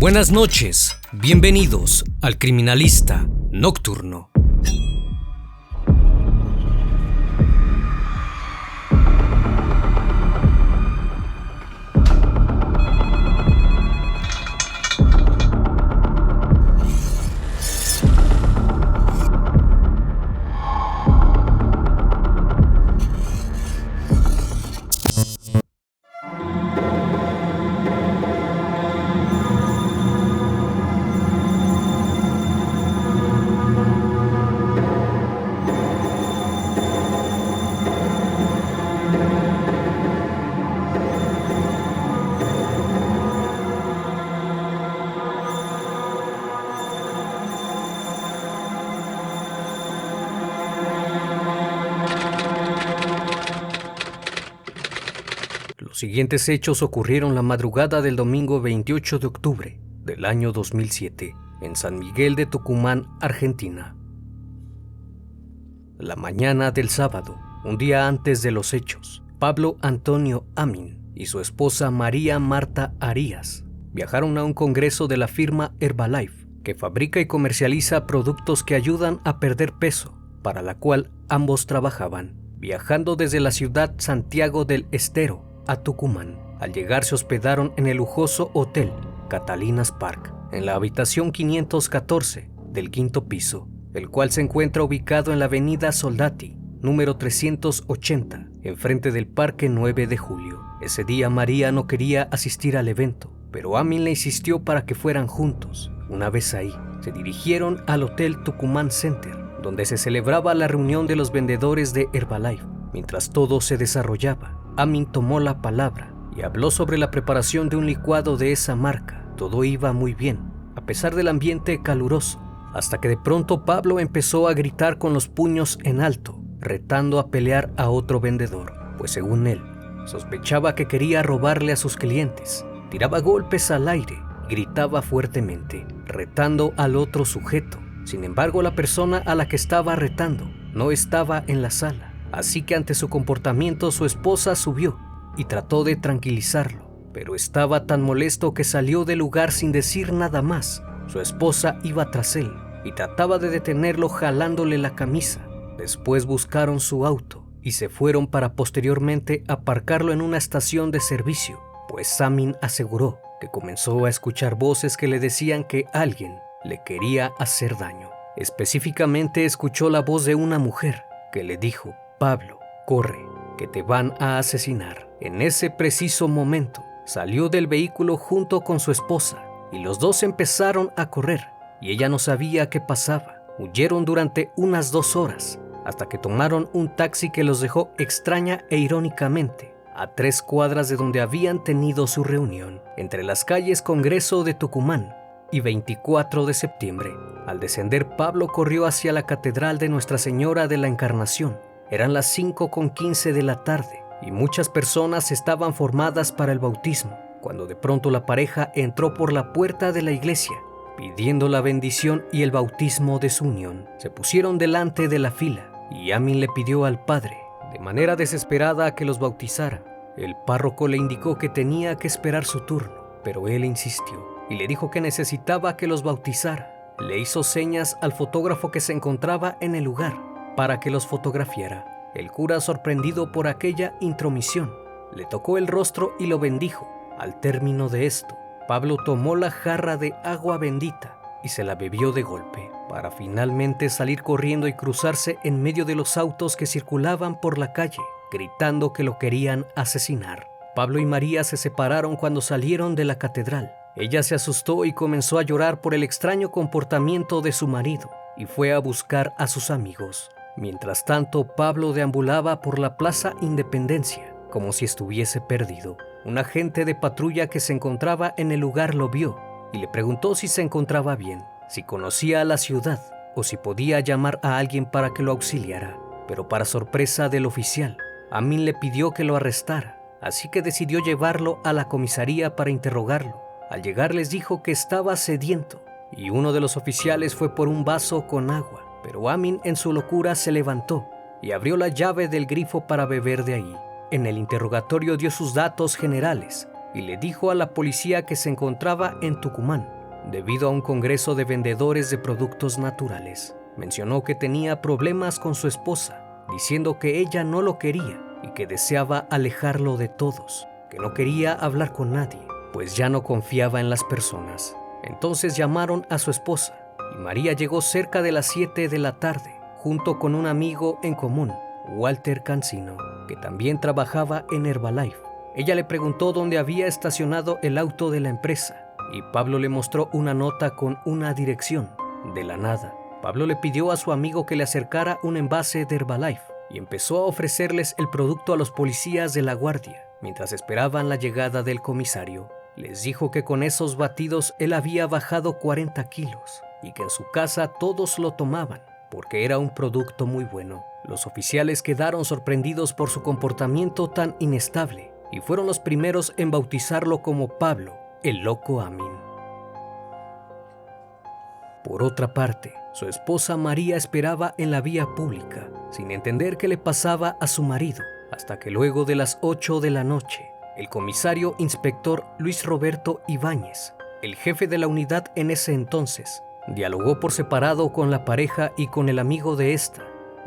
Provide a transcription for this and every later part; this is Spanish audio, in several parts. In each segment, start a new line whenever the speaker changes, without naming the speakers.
Buenas noches, bienvenidos al Criminalista Nocturno. Los siguientes hechos ocurrieron la madrugada del domingo 28 de octubre del año 2007 en San Miguel de Tucumán, Argentina. La mañana del sábado, un día antes de los hechos, Pablo Antonio Amin y su esposa María Marta Arias viajaron a un congreso de la firma Herbalife, que fabrica y comercializa productos que ayudan a perder peso, para la cual ambos trabajaban, viajando desde la ciudad Santiago del Estero a Tucumán. Al llegar se hospedaron en el lujoso hotel Catalinas Park, en la habitación 514 del quinto piso, el cual se encuentra ubicado en la avenida Soldati, número 380, enfrente del Parque 9 de Julio. Ese día María no quería asistir al evento, pero Amin le insistió para que fueran juntos. Una vez ahí, se dirigieron al Hotel Tucumán Center, donde se celebraba la reunión de los vendedores de Herbalife. Mientras todo se desarrollaba, Amin tomó la palabra y habló sobre la preparación de un licuado de esa marca. Todo iba muy bien, a pesar del ambiente caluroso, hasta que de pronto Pablo empezó a gritar con los puños en alto, retando a pelear a otro vendedor, pues según él, sospechaba que quería robarle a sus clientes. Tiraba golpes al aire y gritaba fuertemente, retando al otro sujeto. Sin embargo, la persona a la que estaba retando no estaba en la sala. Así que ante su comportamiento su esposa subió y trató de tranquilizarlo, pero estaba tan molesto que salió del lugar sin decir nada más. Su esposa iba tras él y trataba de detenerlo jalándole la camisa. Después buscaron su auto y se fueron para posteriormente aparcarlo en una estación de servicio, pues Amin aseguró que comenzó a escuchar voces que le decían que alguien le quería hacer daño. Específicamente escuchó la voz de una mujer que le dijo: Pablo, corre, que te van a asesinar. En ese preciso momento, salió del vehículo junto con su esposa y los dos empezaron a correr y ella no sabía qué pasaba. Huyeron durante unas 2 horas hasta que tomaron un taxi que los dejó extraña e irónicamente a 3 cuadras de donde habían tenido su reunión, entre las calles Congreso de Tucumán y 24 de septiembre. Al descender, Pablo corrió hacia la Catedral de Nuestra Señora de la Encarnación. Eran las 5:15 de la tarde y muchas personas estaban formadas para el bautismo, cuando de pronto la pareja entró por la puerta de la iglesia pidiendo la bendición y el bautismo de su unión. Se pusieron delante de la fila y Amin le pidió al padre, de manera desesperada, que los bautizara. El párroco le indicó que tenía que esperar su turno, pero él insistió y le dijo que necesitaba que los bautizara. Le hizo señas al fotógrafo que se encontraba en el lugar para que los fotografiara. El cura, sorprendido por aquella intromisión, le tocó el rostro y lo bendijo. Al término de esto, Pablo tomó la jarra de agua bendita y se la bebió de golpe, para finalmente salir corriendo y cruzarse en medio de los autos que circulaban por la calle, gritando que lo querían asesinar. Pablo y María se separaron cuando salieron de la catedral. Ella se asustó y comenzó a llorar por el extraño comportamiento de su marido y fue a buscar a sus amigos. Mientras tanto, Pablo deambulaba por la Plaza Independencia como si estuviese perdido. Un agente de patrulla que se encontraba en el lugar lo vio y le preguntó si se encontraba bien, si conocía a la ciudad o si podía llamar a alguien para que lo auxiliara. Pero para sorpresa del oficial, Amin le pidió que lo arrestara, así que decidió llevarlo a la comisaría para interrogarlo. Al llegar les dijo que estaba sediento y uno de los oficiales fue por un vaso con agua, pero Amin en su locura se levantó y abrió la llave del grifo para beber de ahí. En el interrogatorio dio sus datos generales y le dijo a la policía que se encontraba en Tucumán debido a un congreso de vendedores de productos naturales. Mencionó que tenía problemas con su esposa, diciendo que ella no lo quería y que deseaba alejarlo de todos, que no quería hablar con nadie, pues ya no confiaba en las personas. Entonces llamaron a su esposa y María llegó cerca de las 7 de la tarde, junto con un amigo en común, Walter Cancino, que también trabajaba en Herbalife. Ella le preguntó dónde había estacionado el auto de la empresa y Pablo le mostró una nota con una dirección. De la nada, Pablo le pidió a su amigo que le acercara un envase de Herbalife y empezó a ofrecerles el producto a los policías de la guardia mientras esperaban la llegada del comisario. Les dijo que con esos batidos él había bajado 40 kilos y que en su casa todos lo tomaban porque era un producto muy bueno. Los oficiales quedaron sorprendidos por su comportamiento tan inestable y fueron los primeros en bautizarlo como Pablo, el loco Amin. Por otra parte, su esposa María esperaba en la vía pública, sin entender qué le pasaba a su marido, hasta que luego de las 8 de la noche, el comisario inspector Luis Roberto Ibáñez, el jefe de la unidad en ese entonces, dialogó por separado con la pareja y con el amigo de esta.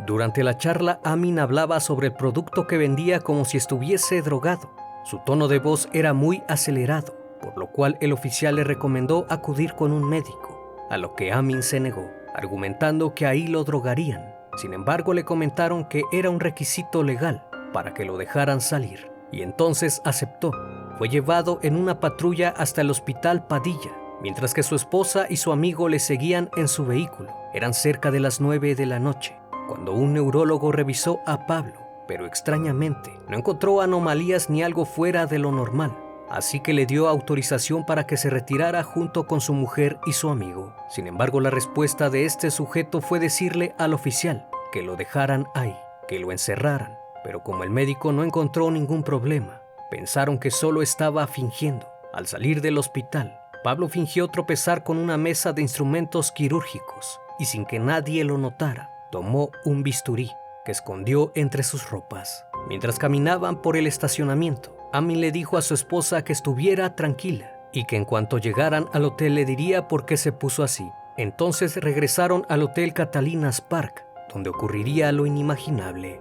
Durante la charla, Amin hablaba sobre el producto que vendía como si estuviese drogado. Su tono de voz era muy acelerado, por lo cual el oficial le recomendó acudir con un médico, a lo que Amin se negó, argumentando que ahí lo drogarían. Sin embargo, le comentaron que era un requisito legal para que lo dejaran salir, y entonces aceptó. Fue llevado en una patrulla hasta el hospital Padilla, mientras que su esposa y su amigo le seguían en su vehículo. Eran cerca de las 9 de la noche, cuando un neurólogo revisó a Pablo, pero extrañamente no encontró anomalías ni algo fuera de lo normal, así que le dio autorización para que se retirara junto con su mujer y su amigo. Sin embargo, la respuesta de este sujeto fue decirle al oficial que lo dejaran ahí, que lo encerraran, pero como el médico no encontró ningún problema, pensaron que solo estaba fingiendo. Al salir del hospital, Pablo fingió tropezar con una mesa de instrumentos quirúrgicos y sin que nadie lo notara, tomó un bisturí que escondió entre sus ropas. Mientras caminaban por el estacionamiento, Amin le dijo a su esposa que estuviera tranquila y que en cuanto llegaran al hotel le diría por qué se puso así. Entonces regresaron al hotel Catalinas Park, donde ocurriría lo inimaginable.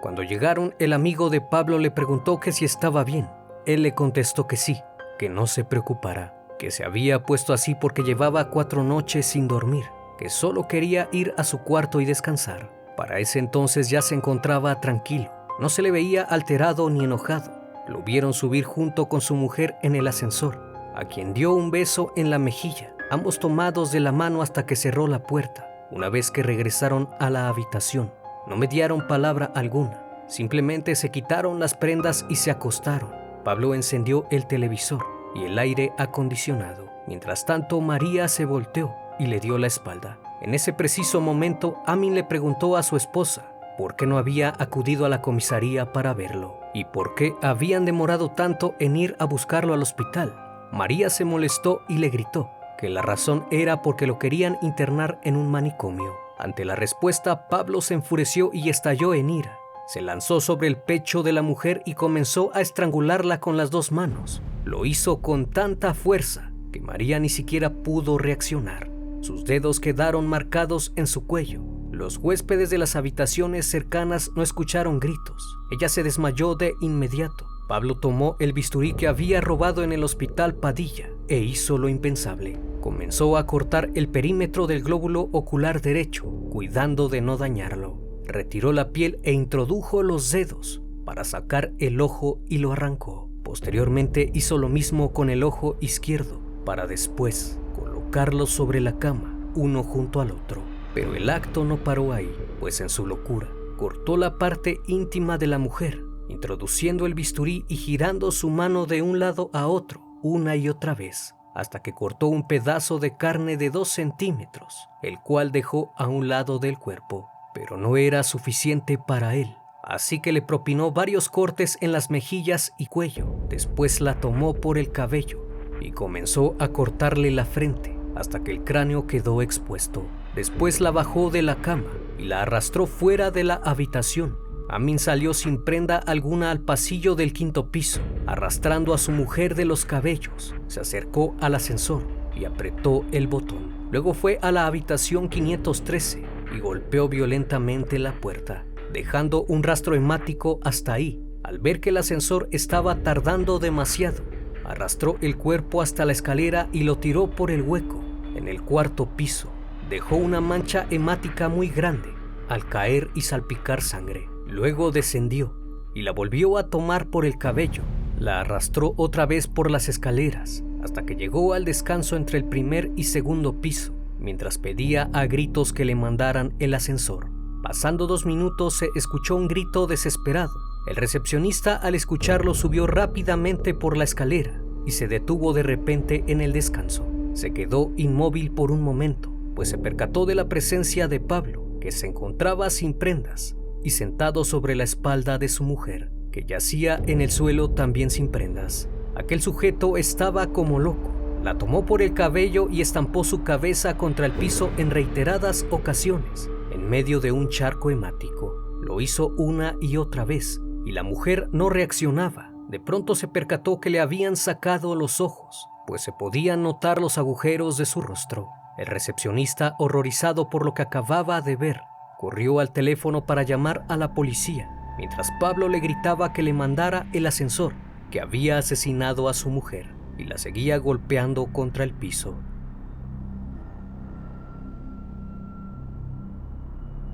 Cuando llegaron, el amigo de Pablo le preguntó que si estaba bien. Él le contestó que sí, que no se preocupara, que se había puesto así porque llevaba 4 noches sin dormir, que solo quería ir a su cuarto y descansar. Para ese entonces ya se encontraba tranquilo, no se le veía alterado ni enojado. Lo vieron subir junto con su mujer en el ascensor, a quien dio un beso en la mejilla, ambos tomados de la mano hasta que cerró la puerta. Una vez que regresaron a la habitación, no mediaron palabra alguna, simplemente se quitaron las prendas y se acostaron. Pablo encendió el televisor y el aire acondicionado. Mientras tanto, María se volteó y le dio la espalda. En ese preciso momento, Amin le preguntó a su esposa por qué no había acudido a la comisaría para verlo y por qué habían demorado tanto en ir a buscarlo al hospital. María se molestó y le gritó que la razón era porque lo querían internar en un manicomio. Ante la respuesta, Pablo se enfureció y estalló en ira. Se lanzó sobre el pecho de la mujer y comenzó a estrangularla con las 2 manos. Lo hizo con tanta fuerza que María ni siquiera pudo reaccionar. Sus dedos quedaron marcados en su cuello. Los huéspedes de las habitaciones cercanas no escucharon gritos. Ella se desmayó de inmediato. Pablo tomó el bisturí que había robado en el hospital Padilla e hizo lo impensable. Comenzó a cortar el perímetro del glóbulo ocular derecho, cuidando de no dañarlo. Retiró la piel e introdujo los dedos para sacar el ojo y lo arrancó. Posteriormente hizo lo mismo con el ojo izquierdo, para después colocarlos sobre la cama, uno junto al otro. Pero el acto no paró ahí, pues en su locura cortó la parte íntima de la mujer, introduciendo el bisturí y girando su mano de un lado a otro, una y otra vez, hasta que cortó un pedazo de carne de 2 centímetros, el cual dejó a un lado del cuerpo. Pero no era suficiente para él, así que le propinó varios cortes en las mejillas y cuello. Después la tomó por el cabello y comenzó a cortarle la frente hasta que el cráneo quedó expuesto. Después la bajó de la cama y la arrastró fuera de la habitación, Amin salió sin prenda alguna al pasillo del quinto piso, arrastrando a su mujer de los cabellos. Se acercó al ascensor y apretó el botón. Luego fue a la habitación 513 y golpeó violentamente la puerta, dejando un rastro hemático hasta ahí. Al ver que el ascensor estaba tardando demasiado, arrastró el cuerpo hasta la escalera y lo tiró por el hueco. En el cuarto piso, dejó una mancha hemática muy grande al caer y salpicar sangre. Luego descendió y la volvió a tomar por el cabello. La arrastró otra vez por las escaleras hasta que llegó al descanso entre el primer y segundo piso, mientras pedía a gritos que le mandaran el ascensor. Pasando 2 minutos se escuchó un grito desesperado. El recepcionista, al escucharlo, subió rápidamente por la escalera y se detuvo de repente en el descanso. Se quedó inmóvil por un momento, pues se percató de la presencia de Pablo, que se encontraba sin prendas y sentado sobre la espalda de su mujer, que yacía en el suelo también sin prendas. Aquel sujeto estaba como loco. La tomó por el cabello y estampó su cabeza contra el piso en reiteradas ocasiones, en medio de un charco hemático. Lo hizo una y otra vez, y la mujer no reaccionaba. De pronto se percató que le habían sacado los ojos, pues se podían notar los agujeros de su rostro. El recepcionista, horrorizado por lo que acababa de ver, corrió al teléfono para llamar a la policía, mientras Pablo le gritaba que le mandara el ascensor, que había asesinado a su mujer y la seguía golpeando contra el piso.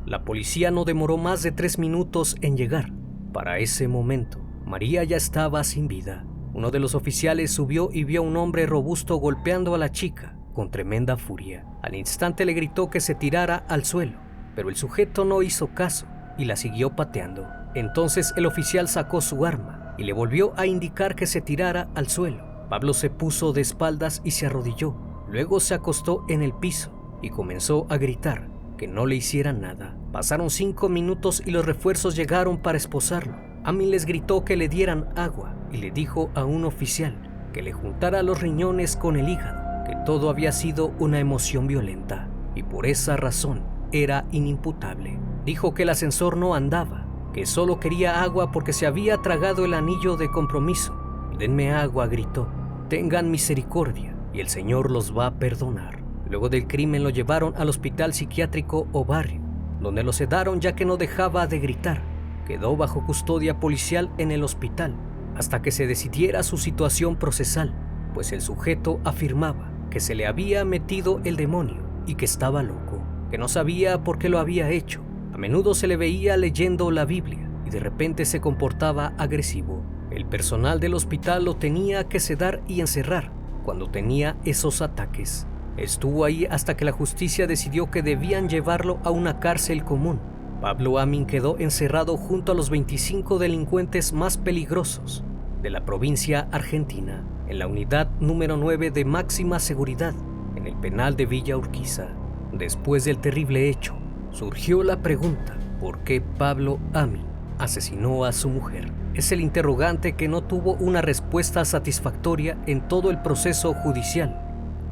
La policía no demoró más de 3 minutos en llegar. Para ese momento, María ya estaba sin vida. Uno de los oficiales subió y vio a un hombre robusto golpeando a la chica con tremenda furia. Al instante le gritó que se tirara al suelo, pero el sujeto no hizo caso y la siguió pateando. Entonces el oficial sacó su arma y le volvió a indicar que se tirara al suelo. Pablo se puso de espaldas y se arrodilló. Luego se acostó en el piso y comenzó a gritar que no le hicieran nada. Pasaron 5 minutos y los refuerzos llegaron para esposarlo. Amin les gritó que le dieran agua y le dijo a un oficial que le juntara los riñones con el hígado, que todo había sido una emoción violenta y por esa razón era inimputable. Dijo que el ascensor no andaba, que solo quería agua porque se había tragado el anillo de compromiso. «Denme agua», gritó. «Tengan misericordia y el Señor los va a perdonar». Luego del crimen lo llevaron al hospital psiquiátrico o barrio, donde lo sedaron ya que no dejaba de gritar. Quedó bajo custodia policial en el hospital hasta que se decidiera su situación procesal, pues el sujeto afirmaba que se le había metido el demonio y que estaba loco, que no sabía por qué lo había hecho. A menudo se le veía leyendo la Biblia y de repente se comportaba agresivo. El personal del hospital lo tenía que sedar y encerrar cuando tenía esos ataques. Estuvo ahí hasta que la justicia decidió que debían llevarlo a una cárcel común. Pablo Amin quedó encerrado junto a los 25 delincuentes más peligrosos de la provincia argentina, en la unidad número 9 de máxima seguridad, en el penal de Villa Urquiza. Después del terrible hecho, surgió la pregunta: ¿por qué Pablo Amin asesinó a su mujer? Es el interrogante que no tuvo una respuesta satisfactoria en todo el proceso judicial.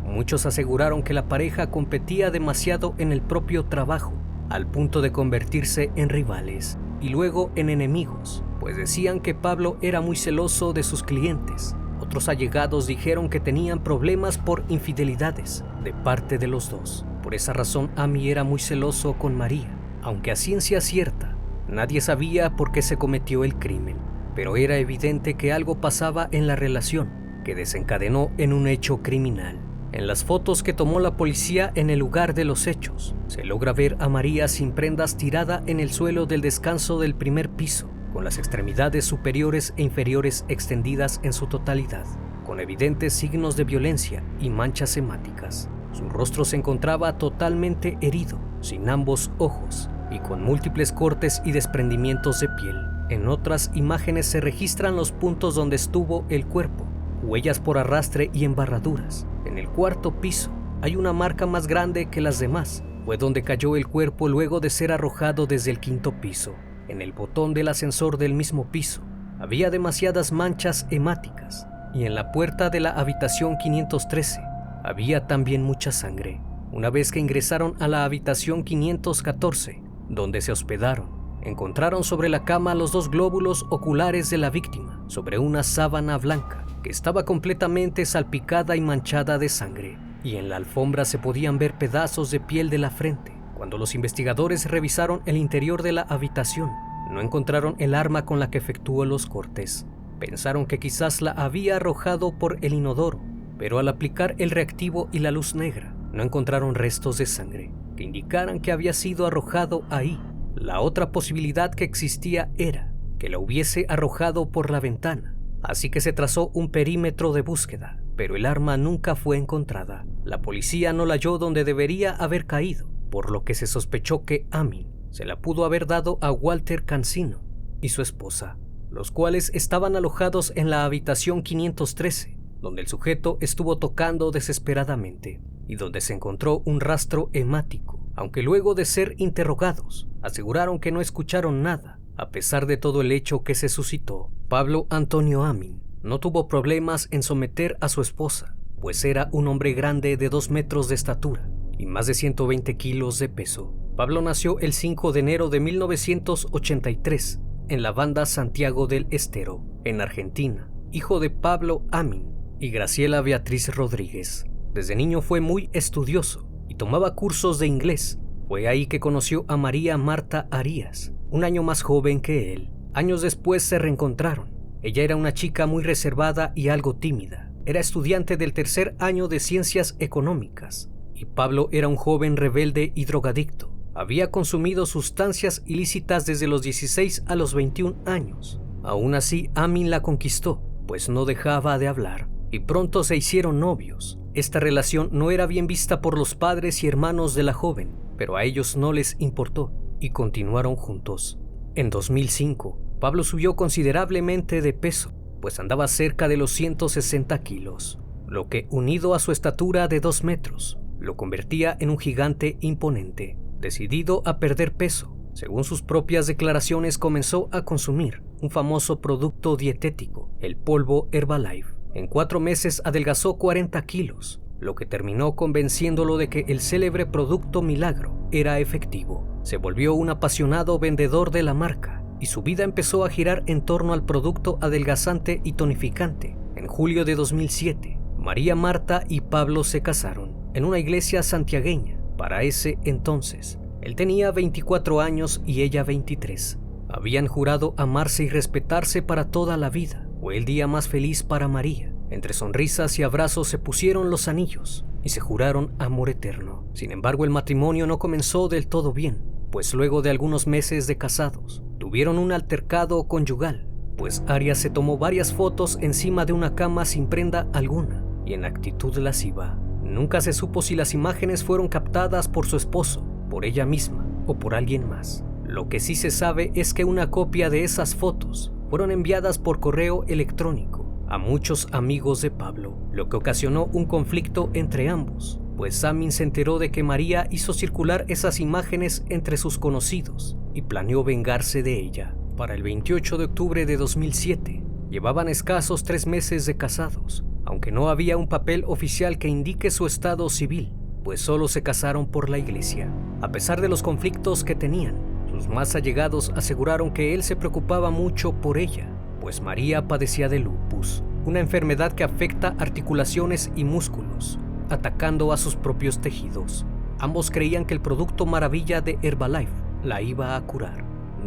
Muchos aseguraron que la pareja competía demasiado en el propio trabajo, al punto de convertirse en rivales y luego en enemigos, pues decían que Pablo era muy celoso de sus clientes. Otros allegados dijeron que tenían problemas por infidelidades de parte de los dos. Por esa razón, Amin era muy celoso con María, aunque a ciencia cierta nadie sabía por qué se cometió el crimen, pero era evidente que algo pasaba en la relación que desencadenó en un hecho criminal. En las fotos que tomó la policía en el lugar de los hechos, se logra ver a María sin prendas tirada en el suelo del descanso del primer piso, con las extremidades superiores e inferiores extendidas en su totalidad, con evidentes signos de violencia y manchas hemáticas. Su rostro se encontraba totalmente herido, sin ambos ojos, y con múltiples cortes y desprendimientos de piel. En otras imágenes se registran los puntos donde estuvo el cuerpo, huellas por arrastre y embarraduras. En el cuarto piso hay una marca más grande que las demás. Fue donde cayó el cuerpo luego de ser arrojado desde el quinto piso. En el botón del ascensor del mismo piso había demasiadas manchas hemáticas y en la puerta de la habitación 513 había también mucha sangre. Una vez que ingresaron a la habitación 514, donde se hospedaron, encontraron sobre la cama los 2 glóbulos oculares de la víctima sobre una sábana blanca que estaba completamente salpicada y manchada de sangre, y en la alfombra se podían ver pedazos de piel de la frente. Cuando los investigadores revisaron el interior de la habitación, no encontraron el arma con la que efectuó los cortes. Pensaron que quizás la había arrojado por el inodoro, pero al aplicar el reactivo y la luz negra, no encontraron restos de sangre que indicaran que había sido arrojado ahí. La otra posibilidad que existía era que la hubiese arrojado por la ventana, así que se trazó un perímetro de búsqueda, pero el arma nunca fue encontrada. La policía no la halló donde debería haber caído, por lo que se sospechó que Amin se la pudo haber dado a Walter Cancino y su esposa, los cuales estaban alojados en la habitación 513, donde el sujeto estuvo tocando desesperadamente y donde se encontró un rastro hemático, aunque luego de ser interrogados aseguraron que no escucharon nada. A pesar de todo el hecho que se suscitó, Pablo Antonio Amin no tuvo problemas en someter a su esposa, pues era un hombre grande de 2 metros de estatura y más de 120 kilos de peso. Pablo nació el 5 de enero de 1983 en la Banda Santiago del Estero, en Argentina, hijo de Pablo Amin y Graciela Beatriz Rodríguez. Desde niño fue muy estudioso y tomaba cursos de inglés. Fue ahí que conoció a María Marta Arias, un año más joven que él. Años después se reencontraron. Ella era una chica muy reservada y algo tímida. Era estudiante del 3er año de Ciencias Económicas y Pablo era un joven rebelde y drogadicto. Había consumido sustancias ilícitas desde los 16 a los 21 años. Aún así, Amin la conquistó, pues no dejaba de hablar, y pronto se hicieron novios. Esta relación no era bien vista por los padres y hermanos de la joven, pero a ellos no les importó y continuaron juntos. En 2005, Pablo subió considerablemente de peso, pues andaba cerca de los 160 kilos, lo que, unido a su estatura de 2 metros, lo convertía en un gigante imponente. Decidido a perder peso, según sus propias declaraciones, comenzó a consumir un famoso producto dietético, el polvo Herbalife. En 4 meses adelgazó 40 kilos, lo que terminó convenciéndolo de que el célebre producto milagro era efectivo. Se volvió un apasionado vendedor de la marca y su vida empezó a girar en torno al producto adelgazante y tonificante. En julio de 2007, María Marta y Pablo se casaron en una iglesia santiagueña. Para ese entonces, él tenía 24 años y ella 23. Habían jurado amarse y respetarse para toda la vida. Fue el día más feliz para María. Entre sonrisas y abrazos se pusieron los anillos y se juraron amor eterno. Sin embargo, el matrimonio no comenzó del todo bien, pues luego de algunos meses de casados, tuvieron un altercado conyugal, pues Arias se tomó varias fotos encima de una cama sin prenda alguna y en actitud lasciva. Nunca se supo si las imágenes fueron captadas por su esposo, por ella misma o por alguien más. Lo que sí se sabe es que una copia de esas fotos fueron enviadas por correo electrónico a muchos amigos de Pablo, lo que ocasionó un conflicto entre ambos, pues Amin se enteró de que María hizo circular esas imágenes entre sus conocidos y planeó vengarse de ella. Para el 28 de octubre de 2007, llevaban escasos 3 meses de casados, aunque no había un papel oficial que indique su estado civil, pues solo se casaron por la iglesia. A pesar de los conflictos que tenían, sus más allegados aseguraron que él se preocupaba mucho por ella, pues María padecía de lupus, una enfermedad que afecta articulaciones y músculos, atacando a sus propios tejidos. Ambos creían que el producto maravilla de Herbalife la iba a curar.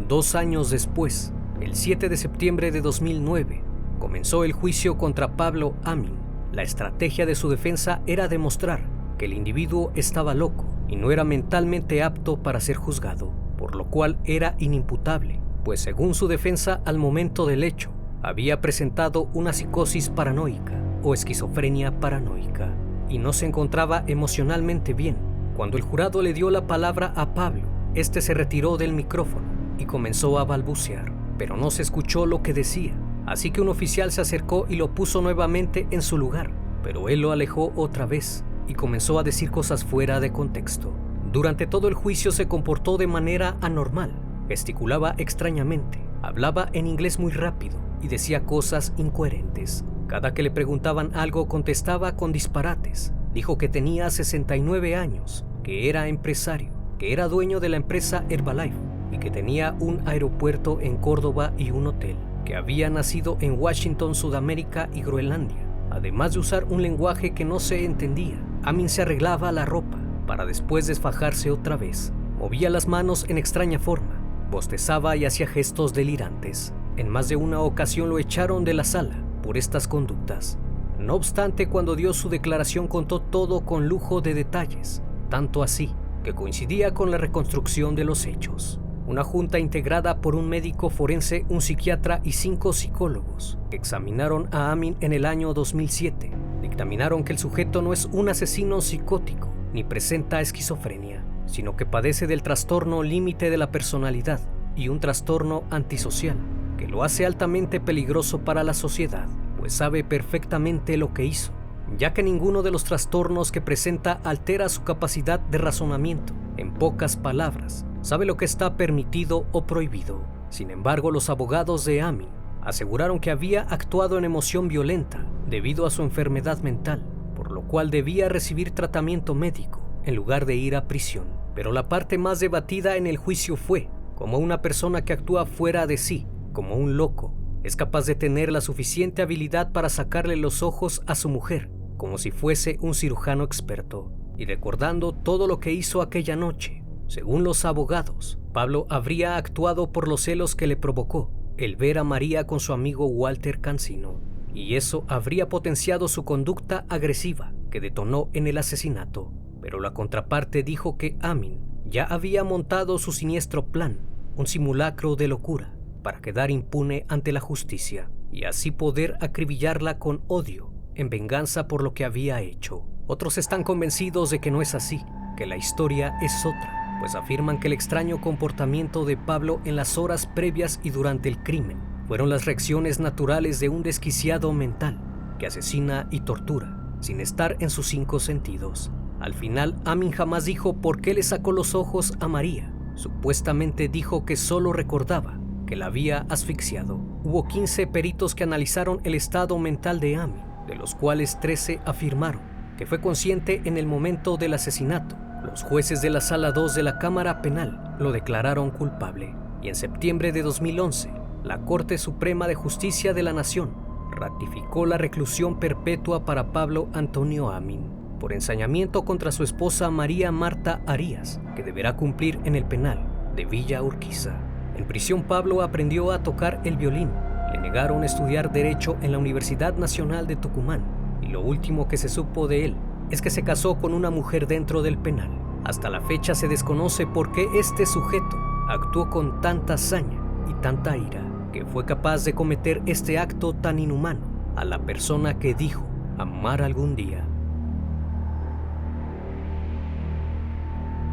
2 años después, el 7 de septiembre de 2009, comenzó el juicio contra Pablo Amin. La estrategia de su defensa era demostrar que el individuo estaba loco y no era mentalmente apto para ser juzgado, por lo cual era inimputable, pues según su defensa al momento del hecho, había presentado una psicosis paranoica o esquizofrenia paranoica y no se encontraba emocionalmente bien. Cuando el jurado le dio la palabra a Pablo, este se retiró del micrófono y comenzó a balbucear, pero no se escuchó lo que decía. Así que un oficial se acercó y lo puso nuevamente en su lugar, pero él lo alejó otra vez y comenzó a decir cosas fuera de contexto. Durante todo el juicio se comportó de manera anormal, gesticulaba extrañamente, hablaba en inglés muy rápido y decía cosas incoherentes. Cada que le preguntaban algo contestaba con disparates. Dijo que tenía 69 años, que era empresario, que era dueño de la empresa Herbalife y que tenía un aeropuerto en Córdoba y un hotel, que había nacido en Washington, Sudamérica y Groenlandia. Además de usar un lenguaje que no se entendía, Amin se arreglaba la ropa para después desfajarse otra vez. Movía las manos en extraña forma, bostezaba y hacía gestos delirantes. En más de una ocasión lo echaron de la sala por estas conductas. No obstante, cuando dio su declaración contó todo con lujo de detalles, tanto así que coincidía con la reconstrucción de los hechos. Una junta integrada por un médico forense, un psiquiatra y 5 psicólogos que examinaron a Amin en el año 2007 dictaminaron que el sujeto no es un asesino psicótico ni presenta esquizofrenia, sino que padece del trastorno límite de la personalidad y un trastorno antisocial que lo hace altamente peligroso para la sociedad, pues sabe perfectamente lo que hizo, ya que ninguno de los trastornos que presenta altera su capacidad de razonamiento. En pocas palabras, sabe lo que está permitido o prohibido. Sin embargo, los abogados de Amin aseguraron que había actuado en emoción violenta debido a su enfermedad mental, por lo cual debía recibir tratamiento médico en lugar de ir a prisión. Pero la parte más debatida en el juicio fue cómo una persona que actúa fuera de sí, como un loco, es capaz de tener la suficiente habilidad para sacarle los ojos a su mujer, como si fuese un cirujano experto. Y recordando todo lo que hizo aquella noche, según los abogados, Pablo habría actuado por los celos que le provocó el ver a María con su amigo Walter Cancino, y eso habría potenciado su conducta agresiva que detonó en el asesinato. Pero la contraparte dijo que Amin ya había montado su siniestro plan, un simulacro de locura, para quedar impune ante la justicia y así poder acribillarla con odio en venganza por lo que había hecho. Otros están convencidos de que no es así, que la historia es otra, pues afirman que el extraño comportamiento de Pablo en las horas previas y durante el crimen fueron las reacciones naturales de un desquiciado mental que asesina y tortura sin estar en sus 5 sentidos. Al final, Amin jamás dijo por qué le sacó los ojos a María. Supuestamente dijo que solo recordaba que la había asfixiado. Hubo 15 peritos que analizaron el estado mental de Amin, de los cuales 13 afirmaron que fue consciente en el momento del asesinato. Los jueces de la Sala 2 de la Cámara Penal lo declararon culpable y en septiembre de 2011, la Corte Suprema de Justicia de la Nación ratificó la reclusión perpetua para Pablo Antonio Amin por ensañamiento contra su esposa María Marta Arias, que deberá cumplir en el penal de Villa Urquiza. En prisión, Pablo aprendió a tocar el violín. Le negaron estudiar Derecho en la Universidad Nacional de Tucumán. Y lo último que se supo de él es que se casó con una mujer dentro del penal. Hasta la fecha se desconoce por qué este sujeto actuó con tanta hazaña y tanta ira, que fue capaz de cometer este acto tan inhumano a la persona que dijo amar algún día.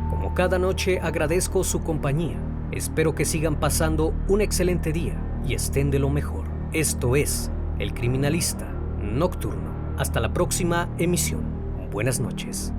Como cada noche, agradezco su compañía. Espero que sigan pasando un excelente día y estén de lo mejor. Esto es El Criminalista Nocturno. Hasta la próxima emisión. Buenas noches.